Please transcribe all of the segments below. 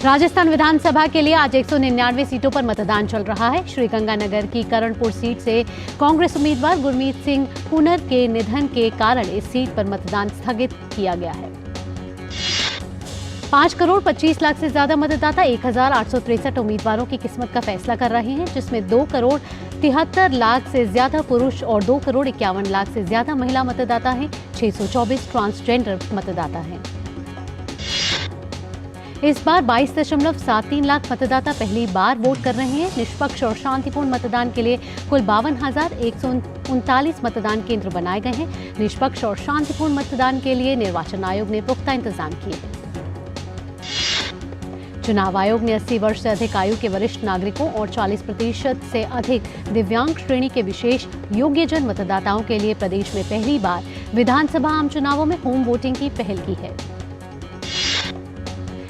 राजस्थान विधानसभा के लिए आज 199 सीटों पर मतदान चल रहा है। श्रीगंगानगर की करणपुर सीट से कांग्रेस उम्मीदवार गुरमीत सिंह कुनर के निधन के कारण इस सीट पर मतदान स्थगित किया गया है। 5 करोड़ 25 लाख से ज्यादा मतदाता 1863 उम्मीदवारों की किस्मत का फैसला कर रहे हैं, जिसमें 2 करोड़ 73 लाख से ज्यादा पुरुष और 2 करोड़ 51 लाख से ज्यादा महिला मतदाता हैं। 624 ट्रांसजेंडर मतदाता हैं। इस बार 22.73 लाख मतदाता पहली बार वोट कर रहे हैं। निष्पक्ष और शांतिपूर्ण मतदान के लिए कुल 52,139 मतदान केंद्र बनाए गए हैं। निष्पक्ष और शांतिपूर्ण मतदान के लिए निर्वाचन आयोग ने पुख्ता इंतजाम किए हैं। चुनाव आयोग ने 80 वर्ष से अधिक आयु के वरिष्ठ नागरिकों और 40% से अधिक दिव्यांग श्रेणी के विशेष योग्यजन मतदाताओं के लिए प्रदेश में पहली बार विधानसभा आम चुनावों में होम वोटिंग की पहल की है।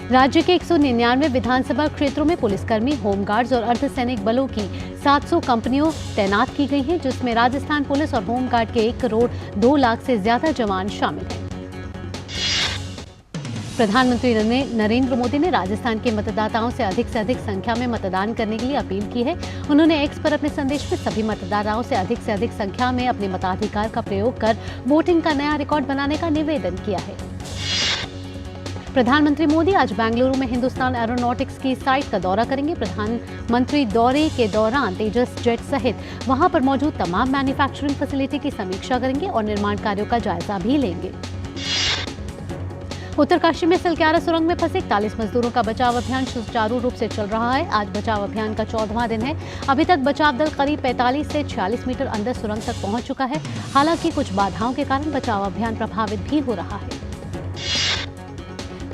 राज्य के 199 विधानसभा क्षेत्रों में पुलिसकर्मी, होमगार्ड्स और अर्धसैनिक बलों की 700 कंपनियों तैनात की गई हैं, जिसमें राजस्थान पुलिस और होमगार्ड के 1 करोड़ 2 लाख से ज्यादा जवान शामिल हैं। प्रधानमंत्री नरेंद्र मोदी ने राजस्थान के मतदाताओं से अधिक संख्या में मतदान करने के लिए अपील की है। उन्होंने एक्स पर अपने संदेश में सभी मतदाताओं से अधिक संख्या में अपने मताधिकार का प्रयोग कर वोटिंग का नया रिकॉर्ड बनाने का निवेदन किया है। प्रधानमंत्री मोदी आज बेंगलुरु में हिंदुस्तान एरोनॉटिक्स की साइट का दौरा करेंगे। प्रधानमंत्री दौरे के दौरान तेजस जेट सहित वहां पर मौजूद तमाम मैन्युफैक्चरिंग फैसिलिटी की समीक्षा करेंगे और निर्माण कार्यों का जायजा भी लेंगे। उत्तरकाशी में सिलक्यारा सुरंग में फंसे 41 मजदूरों का बचाव अभियान सुचारू रूप से चल रहा है। आज बचाव अभियान का 14वां दिन है। अभी तक बचाव दल करीब 45 से 46 मीटर अंदर सुरंग तक पहुंच चुका है। हालांकि कुछ बाधाओं के कारण बचाव अभियान प्रभावित भी हो रहा है।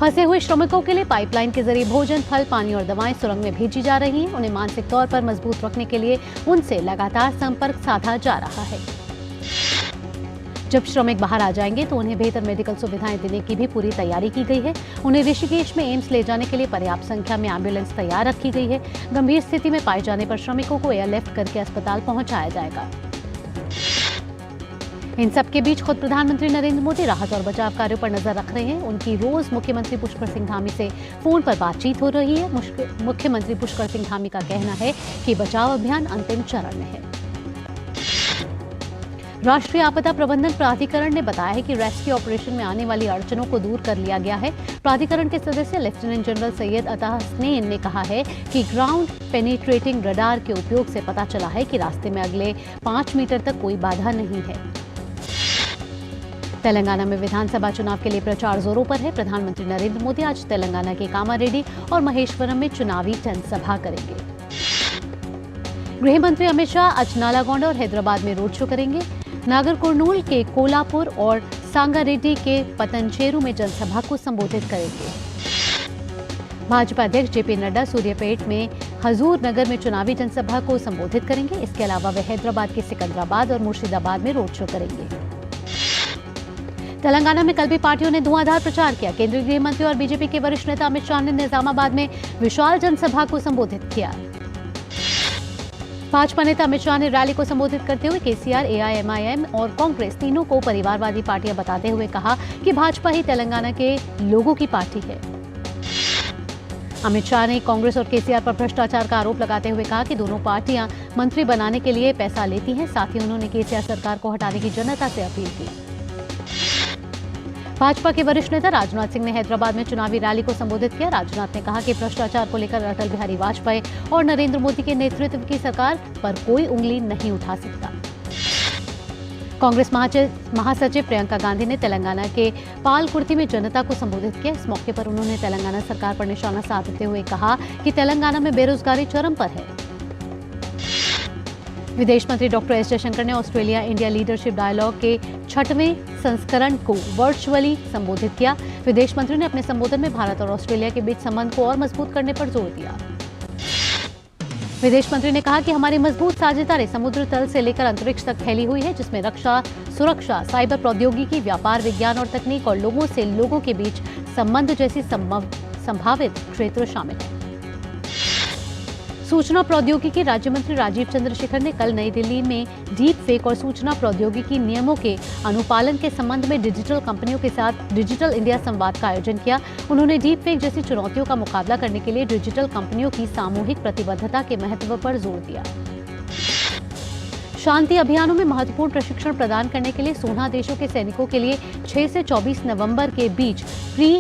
फंसे हुए श्रमिकों के लिए पाइपलाइन के जरिए भोजन, फल, पानी और दवाएं सुरंग में भेजी जा रही हैं। उन्हें मानसिक तौर पर मजबूत रखने के लिए उनसे लगातार संपर्क साधा जा रहा है। जब श्रमिक बाहर आ जाएंगे तो उन्हें बेहतर मेडिकल सुविधाएं देने की भी पूरी तैयारी की गई है। उन्हें ऋषिकेश में एम्स ले जाने के लिए पर्याप्त संख्या में एम्बुलेंस तैयार रखी गई है। गंभीर स्थिति में पाए जाने पर श्रमिकों को एयरलिफ्ट करके अस्पताल पहुंचाया जाएगा। इन सबके बीच खुद प्रधानमंत्री नरेंद्र मोदी राहत और बचाव कार्यों पर नजर रख रहे हैं। उनकी रोज मुख्यमंत्री पुष्कर सिंह धामी से फोन पर बातचीत हो रही है। मुख्यमंत्री पुष्कर सिंह धामी का कहना है कि बचाव अभियान अंतिम चरण में है। राष्ट्रीय आपदा प्रबंधन प्राधिकरण ने बताया है कि रेस्क्यू ऑपरेशन में आने वाली अड़चनों को दूर कर लिया गया है। प्राधिकरण के सदस्य लेफ्टिनेंट जनरल सैयद अता हसनैन ने कहा है कि ग्राउंड पेनिट्रेटिंग रडार के उपयोग से पता चला है कि रास्ते में अगले 5 मीटर तक कोई बाधा नहीं है। तेलंगाना में विधानसभा चुनाव के लिए प्रचार जोरों पर है। प्रधानमंत्री नरेंद्र मोदी आज तेलंगाना के कामारेड्डी और महेश्वरम में चुनावी जनसभा करेंगे। गृह मंत्री अमित शाह आज नालागोंडा और हैदराबाद में रोड शो करेंगे। नागर कुर्नूल के कोलापुर और सांगारेड्डी के पतनचेरू में जनसभा को संबोधित करेंगे। भाजपा अध्यक्ष जेपी नड्डा सूर्यापेट में हजूर नगर में चुनावी जनसभा को संबोधित करेंगे। इसके अलावा वे हैदराबाद के सिकंदराबाद और मुर्शिदाबाद में रोड शो करेंगे। तेलंगाना में कल भी पार्टियों ने धुआंधार प्रचार किया। केंद्रीय गृह मंत्री और बीजेपी के वरिष्ठ नेता अमित शाह ने निजामाबाद में विशाल जनसभा को संबोधित किया। भाजपा नेता अमित शाह ने रैली को संबोधित करते हुए केसीआर, एआईएमआईएम और कांग्रेस तीनों को परिवारवादी पार्टियां बताते हुए कहा कि भाजपा ही तेलंगाना के लोगों की पार्टी है। अमित शाह ने कांग्रेस और केसीआर पर भ्रष्टाचार का आरोप लगाते हुए कहा कि दोनों पार्टियां मंत्री बनाने के लिए पैसा लेती हैं। साथ ही उन्होंने केसीआर सरकार को हटाने की जनता से अपील की। भाजपा के वरिष्ठ नेता राजनाथ सिंह ने हैदराबाद में चुनावी रैली को संबोधित किया। राजनाथ ने कहा कि भ्रष्टाचार को लेकर अटल बिहारी वाजपेयी और नरेंद्र मोदी के नेतृत्व की सरकार पर कोई उंगली नहीं उठा सकता। कांग्रेस महासचिव प्रियंका गांधी ने तेलंगाना के पालकुर्ती में जनता को संबोधित किया। इस मौके पर उन्होंने तेलंगाना सरकार पर निशाना साधते हुए कहा कि तेलंगाना में बेरोजगारी चरम पर है। विदेश मंत्री डॉक्टर एस जयशंकर ने ऑस्ट्रेलिया इंडिया लीडरशिप डायलॉग के 6वें संस्करण को वर्चुअली संबोधित किया। विदेश मंत्री ने अपने संबोधन में भारत और ऑस्ट्रेलिया के बीच संबंध को और मजबूत करने पर जोर दिया। विदेश मंत्री ने कहा कि हमारी मजबूत साझेदारी समुद्र तल से लेकर अंतरिक्ष तक फैली हुई है, जिसमें रक्षा, सुरक्षा, साइबर प्रौद्योगिकी, व्यापार, विज्ञान और तकनीक और लोगों से लोगों के बीच संबंध जैसी संभावित क्षेत्र शामिल हैं। सूचना प्रौद्योगिकी राज्य मंत्री राजीव चंद्रशेखर ने कल नई दिल्ली में डीप फेक और सूचना प्रौद्योगिकी नियमों के अनुपालन के संबंध में डिजिटल कंपनियों के साथ डिजिटल इंडिया संवाद का आयोजन किया। उन्होंने डीप फेक जैसी चुनौतियों का मुकाबला करने के लिए डिजिटल कंपनियों की सामूहिक प्रतिबद्धता के महत्व पर जोर दिया। शांति अभियानों में महत्वपूर्ण प्रशिक्षण प्रदान करने के लिए 16 देशों के सैनिकों के लिए 6 से 24 नवंबर के बीच प्री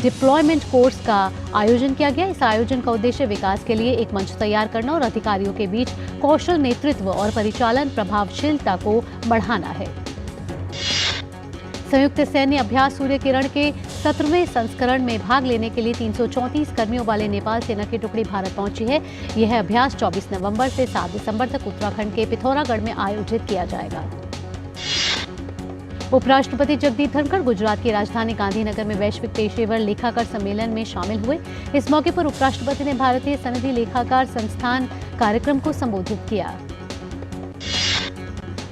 डिप्लॉयमेंट कोर्स का आयोजन किया गया। इस आयोजन का उद्देश्य विकास के लिए एक मंच तैयार करना और अधिकारियों के बीच कौशल नेतृत्व और परिचालन प्रभावशीलता को बढ़ाना है। संयुक्त सैन्य अभ्यास सूर्य किरण के 17वें संस्करण में भाग लेने के लिए 334 कर्मियों वाले नेपाल सेना की टुकड़ी भारत पहुंची है। यह अभ्यास 24 नवंबर से 7 दिसंबर तक उत्तराखंड के पिथौरागढ़ में आयोजित किया जाएगा। उपराष्ट्रपति जगदीप धनखड़ गुजरात की राजधानी गांधीनगर में वैश्विक पेशेवर लेखाकार सम्मेलन में शामिल हुए। इस मौके पर उपराष्ट्रपति ने भारतीय सनदी लेखाकार संस्थान कार्यक्रम को संबोधित किया।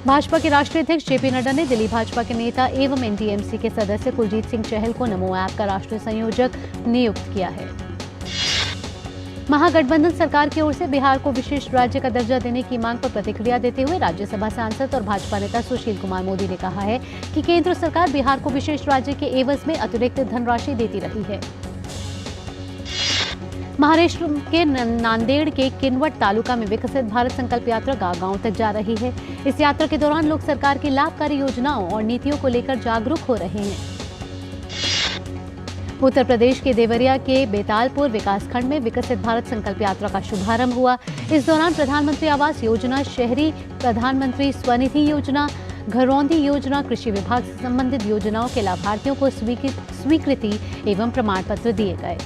भाजपा के राष्ट्रीय अध्यक्ष जेपी नड्डा ने दिल्ली भाजपा के नेता एवं एनडीएमसी के सदस्य कुलजीत सिंह चहल को नमो ऐप का राष्ट्रीय संयोजक नियुक्त किया है। महागठबंधन सरकार की ओर से बिहार को विशेष राज्य का दर्जा देने की मांग पर प्रतिक्रिया देते हुए राज्यसभा सांसद और भाजपा नेता सुशील कुमार मोदी ने कहा है कि केंद्र सरकार बिहार को विशेष राज्य के एवज में अतिरिक्त धनराशि देती रही है। महाराष्ट्र के नांदेड़ के किनवट तालुका में विकसित भारत संकल्प यात्रा गांव-गांव तक जा रही है। इस यात्रा के दौरान लोग सरकार की लाभकारी योजनाओं और नीतियों को लेकर जागरूक हो रहे हैं। उत्तर प्रदेश के देवरिया के बेतालपुर विकासखंड में विकसित भारत संकल्प यात्रा का शुभारंभ हुआ। इस दौरान प्रधानमंत्री आवास योजना, शहरी प्रधानमंत्री स्वनिधि योजना, घरौंदी योजना, कृषि विभाग से संबंधित योजनाओं के लाभार्थियों को स्वीकृति एवं प्रमाण पत्र दिए गए।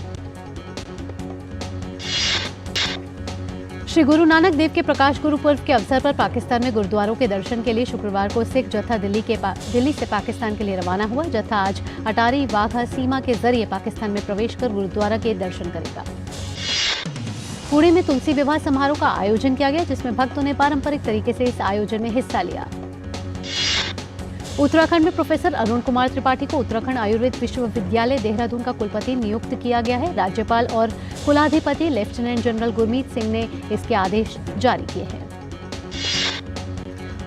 श्री गुरु नानक देव के प्रकाश गुरु पर्व के अवसर पर पाकिस्तान में गुरुद्वारों के दर्शन के लिए शुक्रवार को सिख जत्था दिल्ली से पाकिस्तान के लिए रवाना हुआ। जत्था आज अटारी वाघा सीमा के जरिए पाकिस्तान में प्रवेश कर गुरुद्वारा के दर्शन करेगा। पुणे में तुलसी विवाह समारोह का आयोजन किया गया, जिसमें भक्तों ने पारंपरिक तरीके से इस आयोजन में हिस्सा लिया। उत्तराखंड में प्रोफेसर अरुण कुमार त्रिपाठी को उत्तराखंड आयुर्वेद विश्वविद्यालय देहरादून का कुलपति नियुक्त किया गया है। राज्यपाल और कुलाधिपति लेफ्टिनेंट जनरल गुरमीत सिंह ने इसके आदेश जारी किए हैं।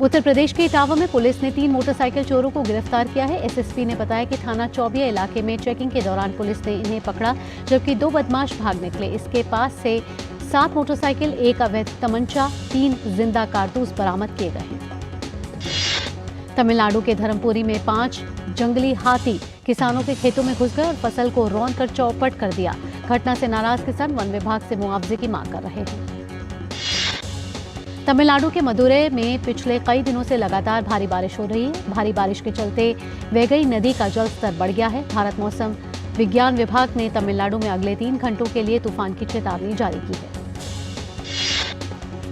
उत्तर प्रदेश के इटावा में पुलिस ने 3 मोटरसाइकिल चोरों को गिरफ्तार किया है। एसएसपी ने बताया कि थाना चौबिया इलाके में चेकिंग के दौरान पुलिस ने इन्हें पकड़ा, जबकि 2 बदमाश भाग निकले। इसके पास से 7 मोटरसाइकिल, 1 अवैध तमंचा, 3 जिंदा कारतूस बरामद किए गए हैं। तमिलनाडु के धर्मपुरी में 5 जंगली हाथी किसानों के खेतों में घुस गए और फसल को रौंद कर चौपट कर दिया। घटना से नाराज किसान वन विभाग से मुआवजे की मांग कर रहे हैं। तमिलनाडु के मदुरै में पिछले कई दिनों से लगातार भारी बारिश हो रही है। भारी बारिश के चलते वैगई नदी का जल स्तर बढ़ गया है। भारत मौसम विज्ञान विभाग ने तमिलनाडु में अगले 3 घंटों के लिए तूफान की चेतावनी जारी की है।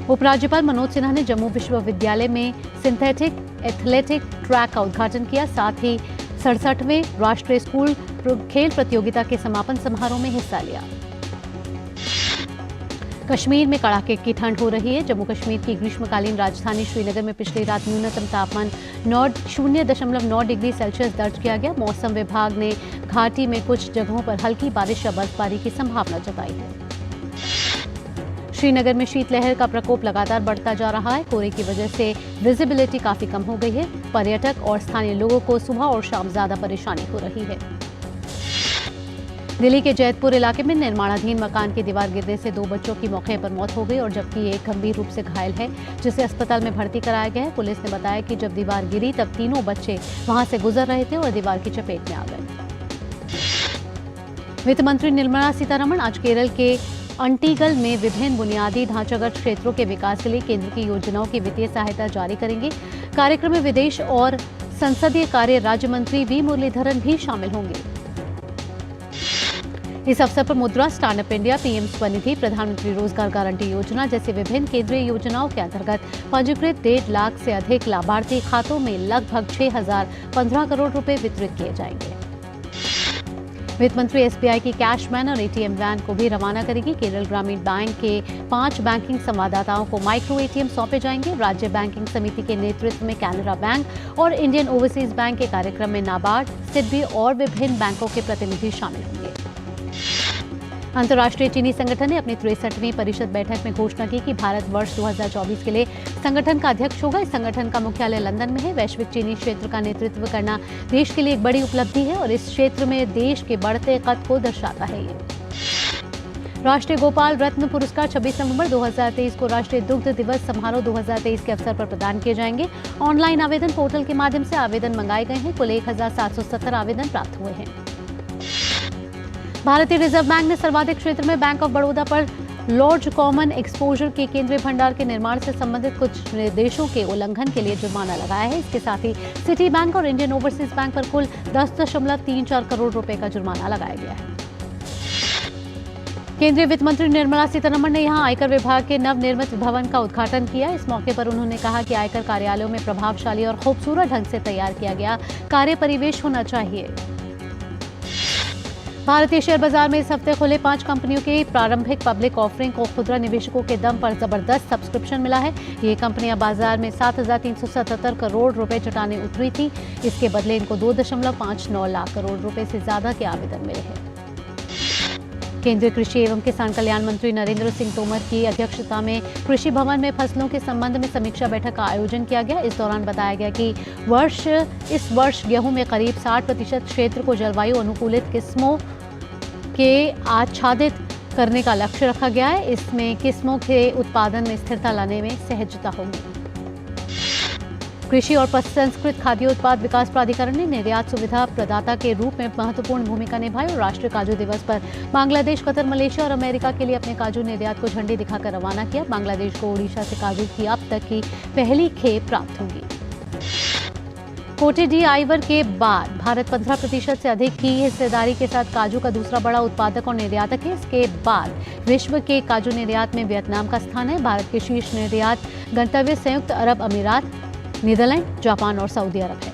उपराज्यपाल मनोज सिन्हा ने जम्मू विश्वविद्यालय में सिंथेटिक एथलेटिक ट्रैक का उद्घाटन किया। साथ ही 67वें राष्ट्रीय स्कूल खेल प्रतियोगिता के समापन समारोह में हिस्सा लिया। कश्मीर में कड़ाके की ठंड हो रही है। जम्मू कश्मीर की ग्रीष्मकालीन राजधानी श्रीनगर में पिछली रात न्यूनतम तापमान 0.9 डिग्री सेल्सियस दर्ज किया गया। मौसम विभाग ने घाटी में कुछ जगहों पर हल्की बारिश या बर्फबारी की संभावना जताई है। श्रीनगर में शीतलहर का प्रकोप लगातार बढ़ता जा रहा है। कोहरे की वजह से विजिबिलिटी काफी कम हो गई है। पर्यटक और स्थानीय लोगों को सुबह और शाम ज्यादा परेशानी हो रही है। दिल्ली के जैतपुर इलाके में निर्माणाधीन मकान की दीवार गिरने से 2 बच्चों की मौके पर मौत हो गई और जबकि एक गंभीर रूप से घायल है, जिसे अस्पताल में भर्ती कराया गया है। पुलिस ने बताया कि जब दीवार गिरी तब तीनों बच्चे वहां से गुजर रहे थे और दीवार की चपेट में आ गए। वित्त मंत्री निर्मला सीतारमण आज केरल के अंटीगल में विभिन्न बुनियादी ढांचागत क्षेत्रों के विकास के लिए केंद्र की योजनाओं की वित्तीय सहायता जारी करेंगे। कार्यक्रम में विदेश और संसदीय कार्य राज्य मंत्री वी मुरलीधरन भी शामिल होंगे। इस अवसर पर मुद्रा, स्टैंडअप इंडिया, पीएम स्वनिधि, प्रधानमंत्री रोजगार गारंटी योजना जैसे विभिन्न केंद्रीय योजनाओं के अंतर्गत पंजीकृत 1.5 लाख से अधिक लाभार्थी खातों में लगभग 6,015 करोड़ रुपए वितरित किए जाएंगे। वित्त मंत्री एसबीआई की कैश वैन और एटीएम वैन को भी रवाना करेगी। केरल ग्रामीण बैंक के 5 बैंकिंग संवाददाताओं को माइक्रो एटीएम सौंपे जाएंगे। राज्य बैंकिंग समिति के नेतृत्व में कैनरा बैंक और इंडियन ओवरसीज बैंक के कार्यक्रम में नाबार्ड, सिडबी और विभिन्न बैंकों के प्रतिनिधि शामिल होंगे। अंतर्राष्ट्रीय चीनी संगठन ने अपनी 63वीं परिषद बैठक में घोषणा की कि भारत वर्ष 2024 के लिए संगठन का अध्यक्ष होगा। इस संगठन का मुख्यालय लंदन में है। वैश्विक चीनी क्षेत्र का नेतृत्व करना देश के लिए एक बड़ी उपलब्धि है और इस क्षेत्र में देश के बढ़ते कद को दर्शाता है। ये राष्ट्रीय गोपाल रत्न पुरस्कार 26 नवंबर 2023 को राष्ट्रीय दुग्ध दिवस समारोह 2023 के अवसर पर प्रदान किए जाएंगे। ऑनलाइन आवेदन पोर्टल के माध्यम से आवेदन मंगाए गए हैं। कुल 1770 आवेदन प्राप्त हुए हैं। भारतीय रिजर्व बैंक ने सर्वाधिक क्षेत्र में बैंक ऑफ बड़ौदा पर लार्ज कॉमन एक्सपोजर के केंद्रीय भंडार के निर्माण से संबंधित कुछ निर्देशों के उल्लंघन के लिए जुर्माना लगाया है। इसके साथ ही सिटी बैंक और इंडियन ओवरसीज बैंक पर कुल 10.34 करोड़ रुपए का जुर्माना लगाया गया है। केंद्रीय वित्त मंत्री निर्मला सीतारमण ने यहां आयकर विभाग के नवनिर्मित भवन का उद्घाटन किया। इस मौके पर उन्होंने कहा कि आयकर कार्यालयों में प्रभावशाली और खूबसूरत ढंग से तैयार किया गया कार्य परिवेश होना चाहिए। भारतीय शेयर बाजार में इस हफ्ते खुले 5 कंपनियों के प्रारंभिक पब्लिक ऑफरिंग को खुदरा निवेशकों के दम पर जबरदस्त सब्सक्रिप्शन मिला है। ये कंपनियां बाजार में 7,377 करोड़ रुपए जुटाने उतरी थी। इसके बदले इनको 2.59 लाख करोड़ रुपए से ज्यादा के आवेदन मिले हैं। केंद्रीय कृषि एवं किसान कल्याण मंत्री नरेंद्र सिंह तोमर की अध्यक्षता में कृषि भवन में फसलों के संबंध में समीक्षा बैठक का आयोजन किया गया। इस दौरान बताया गया कि इस वर्ष गेहूं में करीब 60% क्षेत्र को जलवायु अनुकूलित किस्मों के आच्छादित करने का लक्ष्य रखा गया है। इसमें किस्मों के उत्पादन में स्थिरता लाने में सहजता होगी। कृषि और प्रसंस्कृत खाद्य उत्पाद विकास प्राधिकरण ने निर्यात सुविधा प्रदाता के रूप में महत्वपूर्ण भूमिका निभाई और राष्ट्रीय काजू दिवस पर बांग्लादेश, कतर, मलेशिया और अमेरिका के लिए अपने काजू निर्यात को झंडी दिखाकर रवाना किया। बांग्लादेश को ओडिशा से काजू की अब तक की पहली खेप प्राप्त होगी। कोटे डी आइवर के बाद भारत 15% से अधिक की हिस्सेदारी के साथ काजू का दूसरा बड़ा उत्पादक और निर्यातक है। इसके बाद विश्व के काजू निर्यात में वियतनाम का स्थान है। भारत के शीर्ष निर्यात गंतव्य संयुक्त अरब अमीरात, नीदरलैंड, जापान और सऊदी अरब है।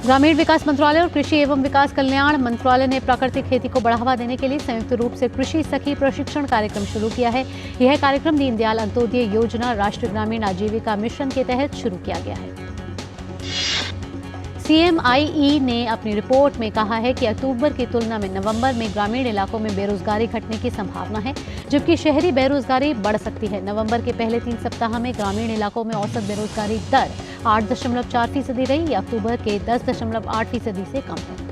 ग्रामीण विकास मंत्रालय और कृषि एवं विकास कल्याण मंत्रालय ने प्राकृतिक खेती को बढ़ावा देने के लिए संयुक्त रूप से कृषि सखी प्रशिक्षण कार्यक्रम शुरू किया है। यह कार्यक्रम दीनदयाल अंत्योदय योजना राष्ट्रीय ग्रामीण आजीविका मिशन के तहत शुरू किया गया है। CMIE ने अपनी रिपोर्ट में कहा है कि अक्टूबर की तुलना में नवंबर में ग्रामीण इलाकों में बेरोजगारी घटने की संभावना है, जबकि शहरी बेरोजगारी बढ़ सकती है। नवंबर के पहले 3 सप्ताह में ग्रामीण इलाकों में औसत बेरोजगारी दर 8.4% रही। अक्टूबर के 10.8% से कम है।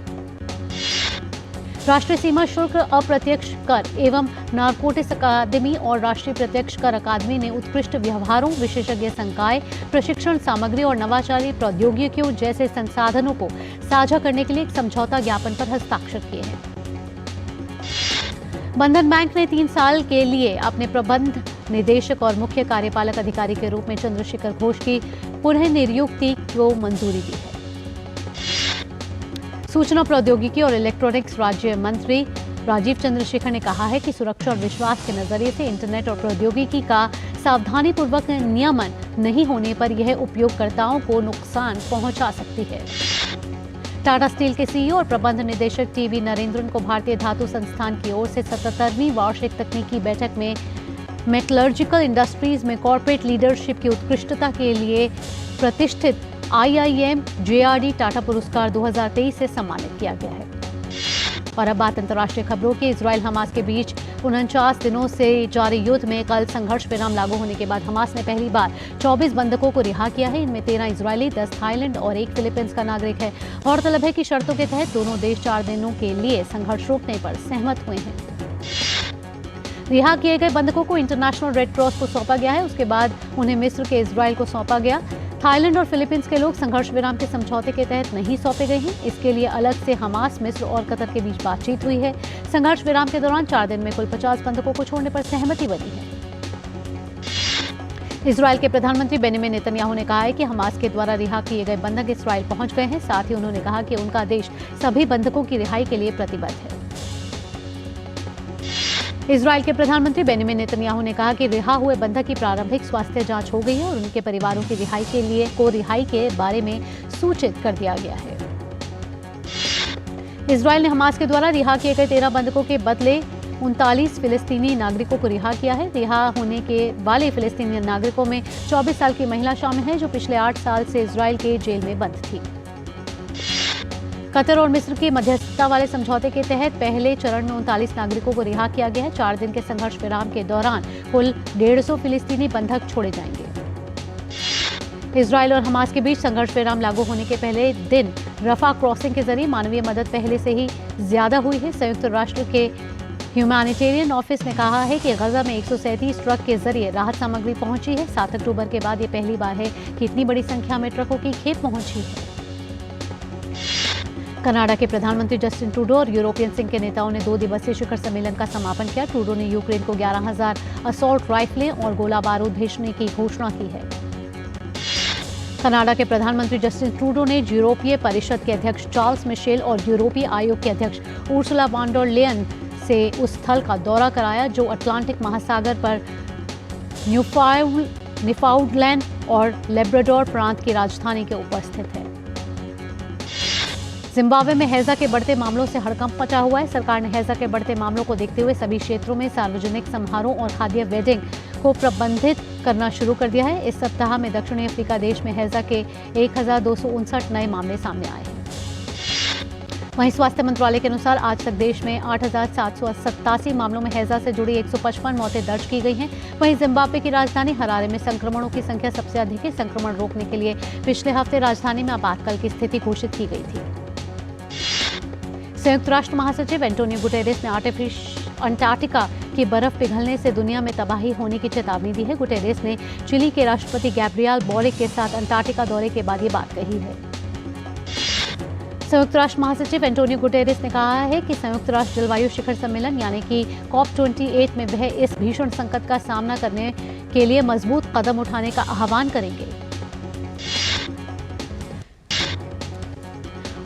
राष्ट्रीय सीमा शुल्क अप्रत्यक्ष कर एवं नारकोटिक्स अकादमी और राष्ट्रीय प्रत्यक्ष कर अकादमी ने उत्कृष्ट व्यवहारों, विशेषज्ञ संकाय, प्रशिक्षण सामग्री और नवाचारी प्रौद्योगिकियों जैसे संसाधनों को साझा करने के लिए एक समझौता ज्ञापन पर हस्ताक्षर किए हैं। बंधन बैंक ने 3 साल के लिए अपने प्रबंध निदेशक और मुख्य कार्यपालक अधिकारी के रूप में चंद्रशेखर घोष की पुनः नियुक्ति को मंजूरी दी है। सूचना प्रौद्योगिकी और इलेक्ट्रॉनिक्स राज्य मंत्री राजीव चंद्रशेखर ने कहा है कि सुरक्षा और विश्वास के नजरिए से इंटरनेट और प्रौद्योगिकी का सावधानीपूर्वक नियमन नहीं होने पर यह उपयोगकर्ताओं को नुकसान पहुंचा सकती है। टाटा स्टील के CEO और प्रबंध निदेशक टीवी नरेंद्रन को भारतीय धातु संस्थान की ओर से 77वीं वार्षिक तकनीकी बैठक में मेटलर्जिकल इंडस्ट्रीज में कॉर्पोरेट लीडरशिप की उत्कृष्टता के लिए प्रतिष्ठित IIM JRD टाटा पुरस्कार 2023 से सम्मानित किया गया है। और अब बात अंतर्राष्ट्रीय खबरों की। इजराइल हमास के बीच 49 दिनों से जारी युद्ध में कल संघर्ष विराम लागू होने के बाद हमास ने पहली बार 24 बंधकों को रिहा किया है। इनमें 13 इजरायली, 10 थाईलैंड और 1 फिलीपींस का नागरिक है। गौरतलब है कि शर्तों के तहत दोनों देश 4 दिनों के लिए संघर्ष रोकने पर सहमत हुए हैं। रिहा किए गए बंधकों को इंटरनेशनल रेड क्रॉस को सौंपा गया है। उसके बाद उन्हें मिस्र के इजराइल को सौंपा गया। थाईलैंड और फिलीपींस के लोग संघर्ष विराम के समझौते के तहत नहीं सौंपे गए हैं। इसके लिए अलग से हमास, मिस्र और कतर के बीच बातचीत हुई है। संघर्ष विराम के दौरान 4 दिन में कुल 50 बंधकों को छोड़ने पर सहमति बनी है। इजराइल के प्रधानमंत्री बेंजामिन नेतन्याहू ने कहा है कि हमास के द्वारा रिहा किए गए बंधक इजराइल पहुंच गए हैं। साथ ही उन्होंने कहा कि उनका देश सभी बंधकों की रिहाई के लिए प्रतिबद्ध है। इजराइल के प्रधानमंत्री बेंजामिन नेतन्याहू ने कहा कि रिहा हुए बंधक की प्रारंभिक स्वास्थ्य जांच हो गई है और उनके परिवारों की रिहाई के बारे में सूचित कर दिया गया है। इजराइल ने हमास के द्वारा रिहा किए गए 13 बंधकों के बदले 39 फिलिस्तीनी नागरिकों को रिहा किया है। रिहा होने के वाले फिलिस्तीनी नागरिकों में 24 साल की महिला शामिल है जो पिछले 8 साल से इजराइल के जेल में बंद थी। कतर और मिस्र की मध्यस्थता वाले समझौते के तहत पहले चरण में 39 नागरिकों को रिहा किया गया है। 4 दिन के संघर्ष विराम के दौरान कुल 150 फिलिस्तीनी बंधक छोड़े जाएंगे। इजराइल और हमास के बीच संघर्ष विराम लागू होने के पहले दिन रफा क्रॉसिंग के जरिए मानवीय मदद पहले से ही ज्यादा हुई है। संयुक्त राष्ट्र के ह्यूमैनिटेरियन ऑफिस ने कहा है कि गजा में 137 ट्रक के जरिए राहत सामग्री पहुंची है। 7 अक्टूबर के बाद ये पहली बार है कि इतनी बड़ी संख्या में ट्रकों की खेप पहुंची है। कनाडा के प्रधानमंत्री जस्टिन ट्रूडो और यूरोपियन संघ के नेताओं ने 2 दिवसीय शिखर सम्मेलन का समापन किया। ट्रूडो ने यूक्रेन को 11,000 असॉल्ट राइफलें और गोला बारूद भेजने की घोषणा की है। कनाडा के प्रधानमंत्री जस्टिन ट्रूडो ने यूरोपीय परिषद के अध्यक्ष चार्ल्स मिशेल और यूरोपीय आयोग के अध्यक्ष उर्सुला वॉन डर लेयन से उस स्थल का दौरा कराया जो अटलांटिक महासागर पर न्यूफाउंडलैंड और लेब्राडोर प्रांत की राजधानी के ऊपर स्थित है। जिम्बाब्वे में हैजा के बढ़ते मामलों से हड़कंप मचा हुआ है। सरकार ने हैजा के बढ़ते मामलों को देखते हुए सभी क्षेत्रों में सार्वजनिक समारोह और खाद्य वेडिंग को प्रतिबंधित करना शुरू कर दिया है। इस सप्ताह में दक्षिणी अफ्रीका देश में हैजा के 1,259 नए मामले सामने आए हैं। वहीं स्वास्थ्य मंत्रालय के अनुसार आज तक देश में 8,787 मामलों में हैजा से जुड़ी 155 मौतें दर्ज की गई हैं। वहीं जिम्बाब्वे की राजधानी हरारे में संक्रमणों की संख्या सबसे अधिक है। संक्रमण रोकने के लिए पिछले हफ्ते राजधानी में आपातकाल की स्थिति घोषित की गई थी। संयुक्त राष्ट्र महासचिव एंटोनियो गुटेरेस ने अंटार्कटिका की बर्फ पिघलने से दुनिया में तबाही होने की चेतावनी दी है। गुटेरेस ने चिली के राष्ट्रपति गैब्रियल बोरिक के साथ अंटार्कटिका दौरे के बाद ये बात कही है। संयुक्त राष्ट्र महासचिव एंटोनियो गुटेरेस ने कहा है कि संयुक्त राष्ट्र जलवायु शिखर सम्मेलन यानी कि COP28 में वह इस भीषण संकट का सामना करने के लिए मजबूत कदम उठाने का आह्वान करेंगे।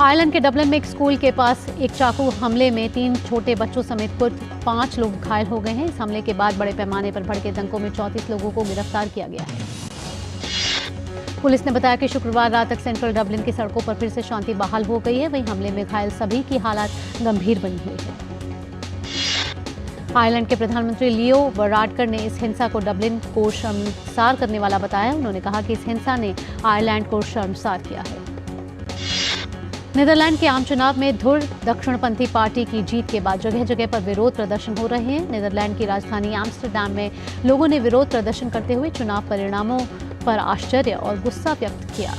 आयरलैंड के डबलिन में एक स्कूल के पास एक चाकू हमले में 3 छोटे बच्चों समेत कुल 5 लोग घायल हो गए हैं। इस हमले के बाद बड़े पैमाने पर भड़के दंगों में 34 लोगों को गिरफ्तार किया गया है। पुलिस ने बताया कि शुक्रवार रात तक सेंट्रल डबलिन की सड़कों पर फिर से शांति बहाल हो गई है। वहीं हमले में घायल सभी की हालत गंभीर बनी हुई है। आयरलैंड के प्रधानमंत्री लियो वराडकर ने इस हिंसा को डबलिन को शर्मसार करने वाला बताया। उन्होंने कहा कि इस हिंसा ने आयरलैंड को शर्मसार किया है। नीदरलैंड के आम चुनाव में धुर दक्षिणपंथी पार्टी की जीत के बाद जगह जगह पर विरोध प्रदर्शन हो रहे हैं। नीदरलैंड की राजधानी एम्स्टरडैम में लोगों ने विरोध प्रदर्शन करते हुए चुनाव परिणामों पर आश्चर्य और गुस्सा व्यक्त किया।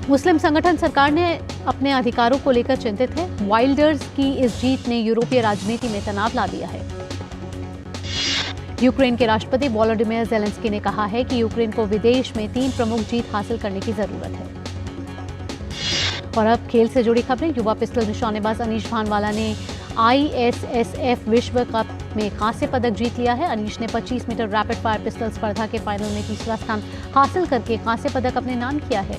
मुस्लिम संगठन सरकार ने अपने अधिकारों को लेकर चिंतित है। वाइल्डर्स की इस जीत ने यूरोपीय राजनीति में तनाव ला दिया है। यूक्रेन के राष्ट्रपति वोलोडिमिर ज़ेलेंस्की ने कहा है कि यूक्रेन को विदेश में 3 प्रमुख जीत हासिल करने की जरूरत है। और अब खेल से जुड़ी खबरें। युवा पिस्टल निशानेबाज अनीश भानवाला ने ISSF विश्व कप में कांस्य पदक जीत लिया है। अनीश ने 25 मीटर रैपिड फायर पिस्टल स्पर्धा के फाइनल में तीसरा स्थान हासिल करके कांस्य पदक अपने नाम किया है।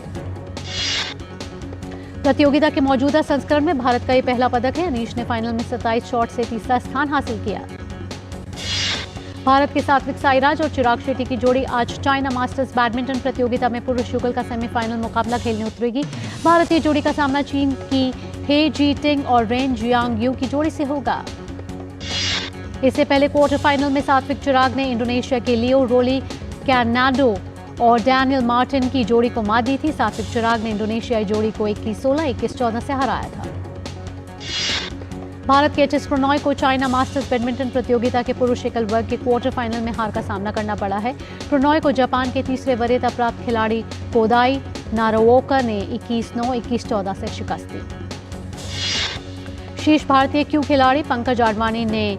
प्रतियोगिता के मौजूदा संस्करण में भारत का ये पहला पदक है। अनीश ने फाइनल में 27 शॉट से तीसरा स्थान हासिल किया। भारत के सात्विक साईराज और चिराग शेट्टी की जोड़ी आज चाइना मास्टर्स बैडमिंटन प्रतियोगिता में पुरुष युगल का सेमीफाइनल मुकाबला खेलने उतरेगी। भारतीय जोड़ी का सामना चीन की हे जीटिंग और रेन जियांग यू की जोड़ी से होगा। इससे पहले क्वार्टर फाइनल में सात्विक चिराग ने इंडोनेशिया के लियो रोली कैनाडो और डैनियल मार्टिन की जोड़ी को मात दी थी। सात्विक चिराग ने इंडोनेशियाई जोड़ी को 21-16, 21-14 से हराया था। भारत के एचएस प्रणॉय को चाइना मास्टर्स बैडमिंटन प्रतियोगिता के पुरुष एकल वर्ग के क्वार्टर फाइनल में हार का सामना करना पड़ा है। प्रणॉय को जापान के तीसरे वरीयता प्राप्त खिलाड़ी कोदाई नाराओका ने 21-9, 21-14 से शिकस्त दी। शीर्ष भारतीय क्यू खिलाड़ी पंकज आडवाणी ने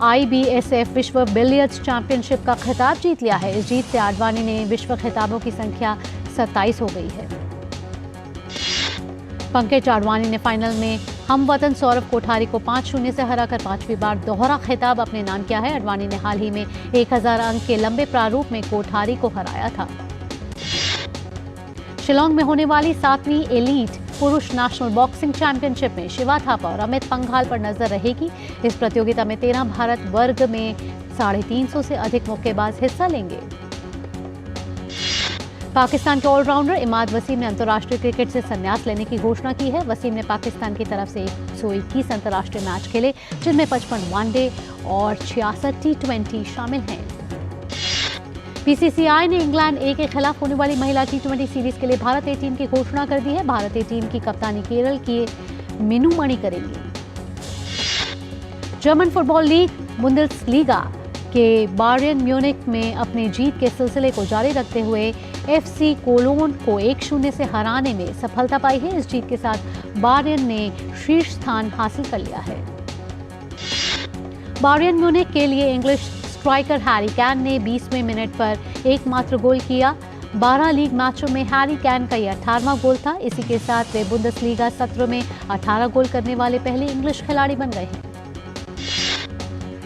IBSF विश्व बिलियर्ड्स चैंपियनशिप का खिताब जीत लिया है। इस जीत से आडवाणी ने विश्व खिताबों की संख्या 27 हो गई है। पंकज आडवाणी ने फाइनल में हमवतन सौरभ कोठारी को 5-0 से हराकर 5वीं बार दोहरा खिताब अपने नाम किया है। आडवाणी ने हाल ही में 1000 अंक के लंबे प्रारूप में कोठारी को हराया था। शिलांग में होने वाली 7वीं एलीट पुरुष नेशनल बॉक्सिंग चैंपियनशिप में शिवा थापा और अमित पंघाल पर नजर रहेगी। इस प्रतियोगिता में 13 भारत वर्ग में 350 से अधिक मुक्केबाज हिस्सा लेंगे। पाकिस्तान के ऑलराउंडर इमाद वसीम ने अंतर्राष्ट्रीय क्रिकेट से संन्यास लेने की घोषणा की है। वसीम ने पाकिस्तान की तरफ से 121 अंतर्राष्ट्रीय मैच खेले, जिनमें 55 वनडे और 66 T20 शामिल हैं। बीसीसीआई ने इंग्लैंड ए के खिलाफ होने वाली महिला टी20 सीरीज के लिए भारत ए टीम की घोषणा कर दी है। भारत ए टीम की कप्तानी केरल की मीनू मणि करेंगी। जर्मन फुटबॉल लीग बुंदेसलीगा के बायर्न म्यूनिख में अपनी जीत के सिलसिले को जारी रखते हुए एफसी कोलोन को 1-0 से हराने में सफलता पाई है। इस जीत के साथ बायर्न ने शीर्ष स्थान हासिल कर लिया है। बायर्न म्यूनिख के लिए इंग्लिश स्ट्राइकर हैरी कैन ने 20वें मिनट पर एकमात्र गोल किया। 12 लीग मैचों में हैरी कैन का यह 18वां गोल था। इसी के साथ वे बुंदेसलीगा सत्र में 18 गोल करने वाले पहले इंग्लिश खिलाड़ी बन गए हैं।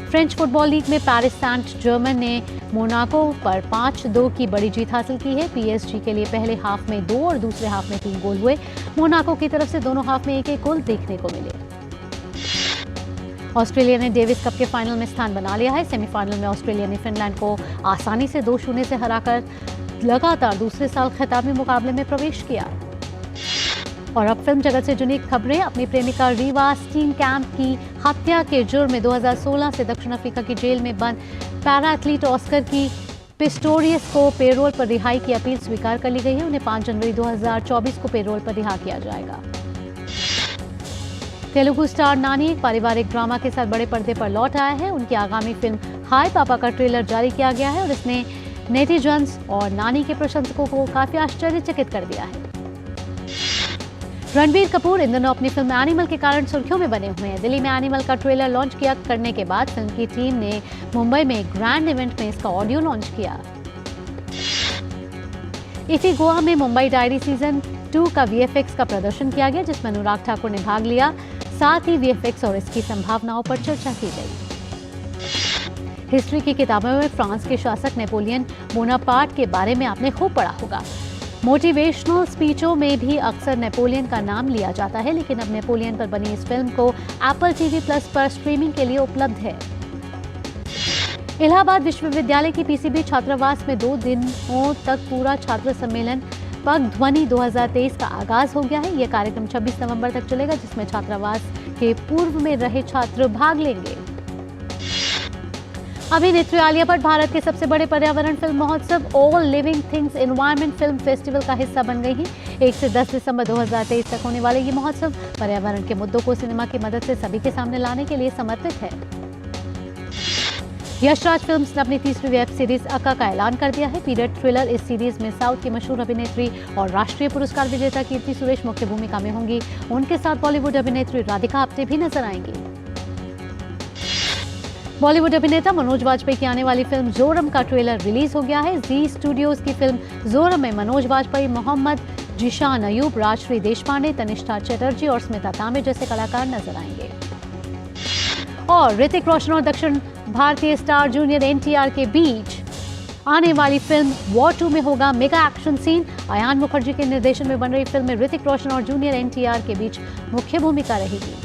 फ्रेंच फुटबॉल लीग में पेरिस सेंट जर्मन ने मोनाको पर 5-2 की बड़ी जीत हासिल की है। पीएसजी के लिए पहले हाफ में 2 और दूसरे हाफ में 3 गोल हुए। मोनाको की तरफ से दोनों हाफ में 1-1 गोल देखने को मिले। ऑस्ट्रेलिया ने डेविस कप के फाइनल में स्थान बना लिया है। सेमीफाइनल में ऑस्ट्रेलिया ने फिनलैंड को आसानी से 2-0 से हराकर लगातार दूसरे साल खिताबी मुकाबले में प्रवेश किया। और अब फिल्म जगत से जुड़ी खबरें। अपनी प्रेमिका रीवा स्टीनकैम्प की हत्या के जुर्म में 2016 से दक्षिण अफ्रीका की जेल में बंद पैरा एथलीट ऑस्कर की पिस्टोरियस को पेरोल पर रिहाई की अपील स्वीकार कर ली गई है। उन्हें 5 जनवरी 2024 को पेरोल पर रिहा किया जाएगा। तेलुगु स्टार नानी एक पारिवारिक ड्रामा के साथ बड़े पर्दे पर लौट आया है। उनकी आगामी फिल्म हाय पापा का ट्रेलर जारी किया गया है और इसने नेटिजन्स और नानी के प्रशंसकों को काफी आश्चर्यचकित कर दिया है। रणबीर कपूर इन दिनों अपनी फिल्म एनिमल के कारण सुर्खियों में बने हुए हैं। दिल्ली में एनिमल का ट्रेलर लॉन्च करने के बाद फिल्म की टीम ने मुंबई में एक ग्रैंड इवेंट में इसका ऑडियो लॉन्च किया। इसी गोवा में मुंबई डायरी सीजन 2 का वीएफएक्स का प्रदर्शन किया गया, जिसमें अनुराग ठाकुर ने भाग लिया। साथ ही वीएफएक्स और इसकी संभावनाओं पर चर्चा की गई। हिस्ट्री की किताबों में फ्रांस के शासक नेपोलियन बोनापार्ट के बारे में आपने खूब पढ़ा होगा। मोटिवेशनल स्पीचों में भी अक्सर नेपोलियन का नाम लिया जाता है, लेकिन अब नेपोलियन पर बनी इस फिल्म को एप्पल टीवी प्लस पर स्ट्रीमिंग के लिए उपलब्ध है। इलाहाबाद विश्वविद्यालय की पीसीबी छात्रावास में 2 दिनों तक पूरा छात्र सम्मेलन पग ध्वनि 2023 का आगाज हो गया है। यह कार्यक्रम 26 नवंबर तक चलेगा, जिसमें छात्रावास के पूर्व में रहे छात्र भाग लेंगे। अभिनेत्री आलिया भट्ट भारत के सबसे बड़े पर्यावरण फिल्म महोत्सव all living things environment film festival का हिस्सा बन गई हैं। 1 से 10 दिसंबर 2023 तक होने वाले ये महोत्सव पर्यावरण के मुद्दों को सिनेमा की मदद से सभी के सामने लाने के लिए समर्पित है। यशराज फिल्म्स ने अपनी 3री वेब सीरीज अक्का का ऐलान कर दिया है। पीरियड थ्रिलर इस सीरीज में साउथ की मशहूर अभिनेत्री और राष्ट्रीय पुरस्कार विजेता कीर्ति सुरेश मुख्य भूमिका में होंगी। उनके साथ बॉलीवुड अभिनेत्री राधिका आप्टे भी नजर आएंगी। बॉलीवुड अभिनेता मनोज वाजपेयी की आने वाली फिल्म जोरम का ट्रेलर रिलीज हो गया है। जी स्टूडियोज की फिल्म जोरम में मनोज वाजपेयी, मोहम्मद जिशान अयूब, राजश्री देशपांडे, तनिष्ठा चटर्जी और स्मिता तांबे जैसे कलाकार नजर आएंगे। और ऋतिक रोशन और दक्षिण भारतीय स्टार जूनियर एनटीआर के बीच आने वाली फिल्म वॉर 2 में होगा mega action scene. Ayan Mukherjee के निर्देशन में बन रही फिल्म में ऋतिक रोशन और जूनियर एनटीआर के बीच मुख्य भूमिका रहेगी।